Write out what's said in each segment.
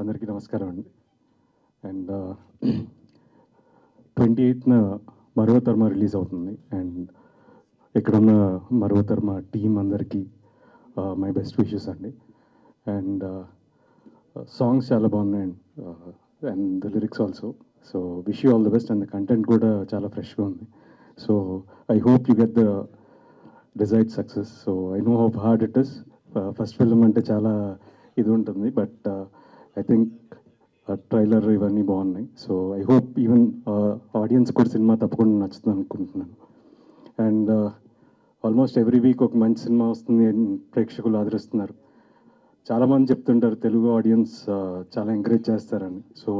అందరికీ నమస్కారం అండి. అండ్ 28న మరువతర్మ రిలీజ్ అవుతుంది. అండ్ ఇక్కడున్న మరువతర్మ టీం అందరికీ మై బెస్ట్ విషెస్ అండి. అండ్ సాంగ్స్ చాలా బాగున్నాయి and the lyrics also. So wish you all the best. And the content కూడా చాలా ఫ్రెష్గా ఉంది. So I hope you get the desired success. So I know how hard it is. First film అంటే చాలా ఇది ఉంటుంది, బట్ ఐ థింక్ ట్రైలర్ ఇవన్నీ బాగున్నాయి. So I hope even audience కూడా సినిమా తప్పకుండా నచ్చుతుంది అనుకుంటున్నాను. అండ్ ఆల్మోస్ట్ ఎవ్రీ వీక్ ఒక మంచి సినిమా వస్తుంది అని ప్రేక్షకులు ఆదరిస్తున్నారు. చాలామంది చెప్తుంటారు తెలుగు ఆడియన్స్ చాలా ఎంకరేజ్ చేస్తారని. So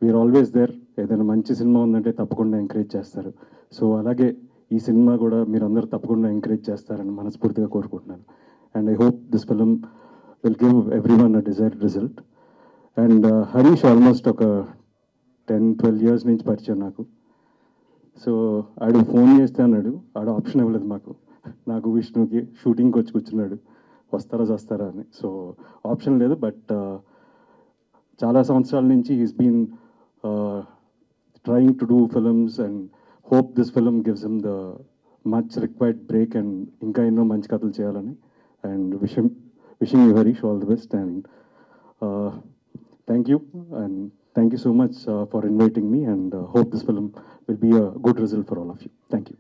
we are always there. ఏదైనా మంచి సినిమా ఉందంటే తప్పకుండా ఎంకరేజ్ చేస్తారు. సో అలాగే ఈ సినిమా కూడా మీరందరూ తప్పకుండా ఎంకరేజ్ చేస్తారని మనస్ఫూర్తిగా కోరుకుంటున్నాను. And I hope this film will give every one a desired result. And Harish almost ఒక 10-12 ఇయర్స్ నుంచి పరిచయం నాకు. సో ఆడు ఫోన్ చేస్తే అన్నాడు, ఆడు ఆప్షన్ ఇవ్వలేదు నాకు విష్ణుకి షూటింగ్కి వచ్చి కూర్చున్నాడు, వస్తారా అని. సో ఆప్షన్ లేదు, బట్ చాలా సంవత్సరాల నుంచి he's been trying to do films and hope this film gives him the much required break and ఇంకా ఎన్నో మంచి కథలు చేయాలని. And wishing you Harish all the best. And thank you, and thank you so much for inviting me, and hope this film will be a good result for all of you. Thank you.